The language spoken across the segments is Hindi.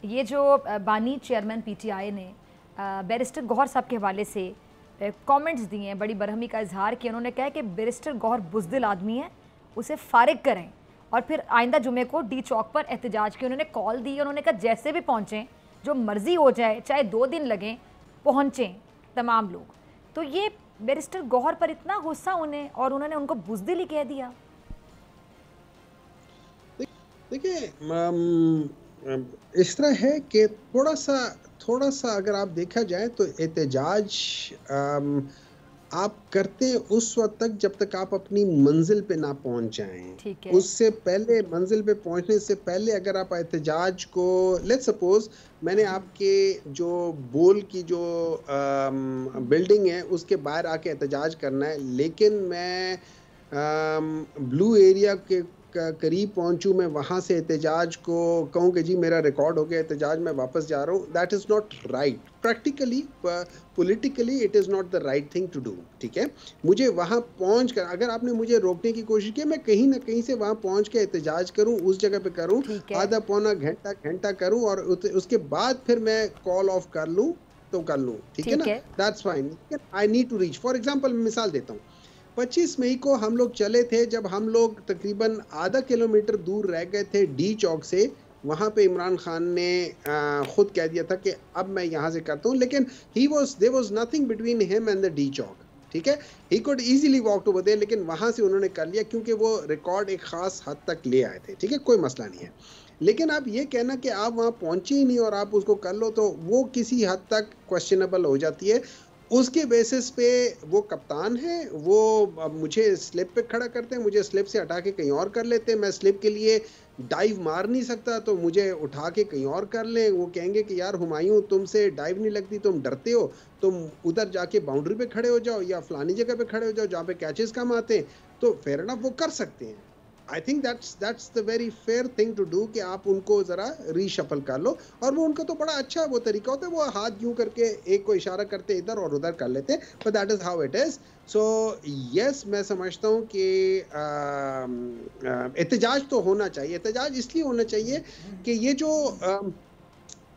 ये जो बानी चेयरमैन पीटीआई ने बैरिस्टर गौहर साहब के हवाले से कमेंट्स दिए हैं, बड़ी बरहमी का इजहार किया। उन्होंने कहा कि बैरिस्टर गौहर बुज़दिल आदमी है, उसे फारिग करें और फिर आइंदा जुमे को डी चौक पर एहतजाज की उन्होंने कॉल दी। उन्होंने कहा जैसे भी पहुँचें, जो मर्जी हो जाए, चाहे 2 दिन लगें, पहुँचें तमाम लोग। तो ये बैरिस्टर गौहर पर इतना गुस्सा उन्हें और उन्होंने उनको बुज़दिल ही कह दिया। देखिए इस तरह है कि थोड़ा सा अगर आप देखा जाए तो एहतजाज आप करते हैं उस वक्त तक जब तक आप अपनी मंजिल पे ना पहुंच जाएं। उससे पहले, मंजिल पे पहुंचने से पहले अगर आप एहतजाज को, लेट्स सपोज मैंने आपके जो बोल की जो बिल्डिंग है उसके बाहर आके एहतजाज करना है, लेकिन मैं ब्लू एरिया के करीब पहुंचूं, मैं वहां से एहतजाज को कहूं कि जी मेरा रिकॉर्ड हो गया एहतजाज, मैं वापस जा रहा हूं, that is not right. Practically, politically it is not the right thing to do. ठीक है, मुझे वहां पहुंच कर, अगर आपने मुझे रोकने की कोशिश की, मैं कहीं ना कहीं से वहां पहुंच के एहतजाज करूं, उस जगह पे करूं, आधा पौना घंटा करूं और उसके बाद फिर मैं कॉल ऑफ कर लूं तो कर लूं। ठीक है ना, that's fine. I need to reach, for example मिसाल देता हूँ, 25 मई को हम लोग चले थे, जब हम लोग तकरीबन आधा किलोमीटर दूर रह गए थे डी चौक से, वहाँ पे इमरान खान ने खुद कह दिया था कि अब मैं यहाँ से करता हूँ, लेकिन there was nothing between him and the D Chowk. ठीक है, he could easily walk over there, लेकिन वहाँ से उन्होंने कर लिया क्योंकि वो रिकॉर्ड एक ख़ास हद तक ले आए थे। ठीक है, कोई मसला नहीं है। लेकिन आप ये कहना कि आप वहाँ पहुँचे ही नहीं और आप उसको कर लो, तो वो किसी हद तक क्वेश्चनेबल हो जाती है। उसके बेसिस पे वो कप्तान है, वो मुझे स्लिप पे खड़ा करते हैं, मुझे स्लिप से हटा के कहीं और कर लेते हैं, मैं स्लिप के लिए डाइव मार नहीं सकता तो मुझे उठा के कहीं और कर लें। वो कहेंगे कि यार हुमायूं तुमसे डाइव नहीं लगती, तुम डरते हो, तुम उधर जाके बाउंड्री पे खड़े हो जाओ या फलानी जगह पे खड़े हो जाओ जहाँ पे कैचेस कम आते हैं, तो फेयर एनफ वो कर सकते हैं। I think that's the very fair thing to do कि आप उनको ज़रा रीशफल कर लो, और वो उनका तो बड़ा अच्छा वो तरीका होता है, वो हाथ यूं करके एक को इशारा करते इधर और उधर कर लेते हैं, but that is how it is. So yes, मैं समझता हूँ कि एहतजाज तो होना चाहिए। एहतजाज इसलिए होना चाहिए कि ये जो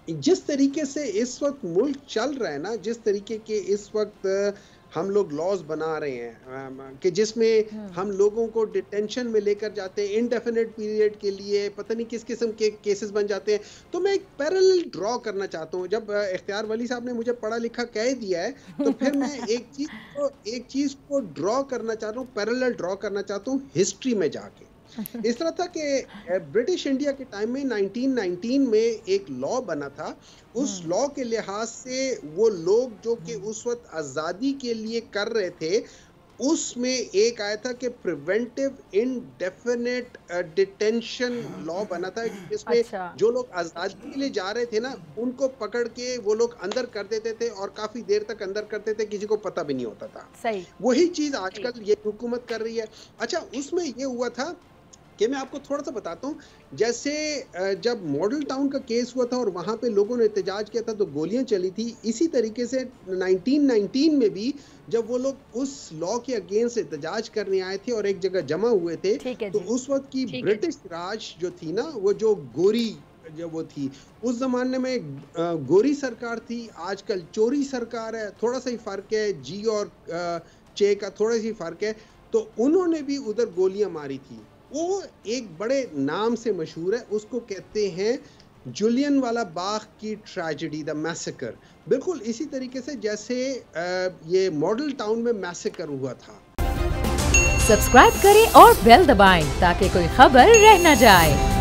जिस तरीके से इस वक्त मुल्क चल रहा है ना, जिस तरीके के इस वक्त हम लोग लॉज बना रहे हैं कि जिसमें हम लोगों को डिटेंशन में लेकर जाते हैं इंडेफिनिट पीरियड के लिए, पता नहीं किस किस्म के केसेस बन जाते हैं। तो मैं एक पैरेलल ड्रॉ करना चाहता हूँ। जब इख्तियार वली साहब ने मुझे पढ़ा लिखा कह दिया है, तो फिर मैं एक चीज को ड्रॉ करना चाहता हूँ, पैरेलल ड्रॉ करना चाहता हूँ हिस्ट्री में जाके। इस तरह था कि ब्रिटिश इंडिया के टाइम में 1919 में एक लॉ बना था। उस लॉ के लिहाज से वो लोग जो कि उस वक्त आज़ादी के लिए कर रहे थे, उसमें एक आया था कि प्रिवेंटिव इनडेफिनेट डिटेंशन लॉ बना था, जिसमें जो लोग आज़ादी के लिए जा रहे थे ना, उनको पकड़ के वो लोग अंदर कर देते थे और काफ़ी देर तक अंदर करते थे, किसी को पता भी नहीं होता था। सही, वही चीज़ आजकल ये हुकूमत कर रही है। अच्छा, उसमें ये हुआ था कि मैं आपको थोड़ा सा बताता हूँ, जैसे जब मॉडल टाउन का केस हुआ था और वहाँ पे लोगों ने एहतजाज किया था तो गोलियां चली थी। इसी तरीके से 1919 में भी जब वो लोग उस लॉ के अगेंस्ट एहतजाज करने आए थे और एक जगह जमा हुए थे, तो उस वक्त की ब्रिटिश राज जो थी ना, वो जो गोरी जो वो थी, उस जमाने में गोरी सरकार थी, आजकल चोरी सरकार है। थोड़ा सा ही फर्क है, जी और चे का थोड़ा सा ही फर्क है। तो उन्होंने भी उधर गोलियां मारी थी। वो एक बड़े नाम से मशहूर है, उसको कहते हैं जुलियन वाला बाग की ट्रेजेडी, द मैसेकर। बिल्कुल इसी तरीके से जैसे ये मॉडल टाउन में मैसेकर हुआ था। सब्सक्राइब करें और बेल दबाएं ताकि कोई खबर रह न जाए।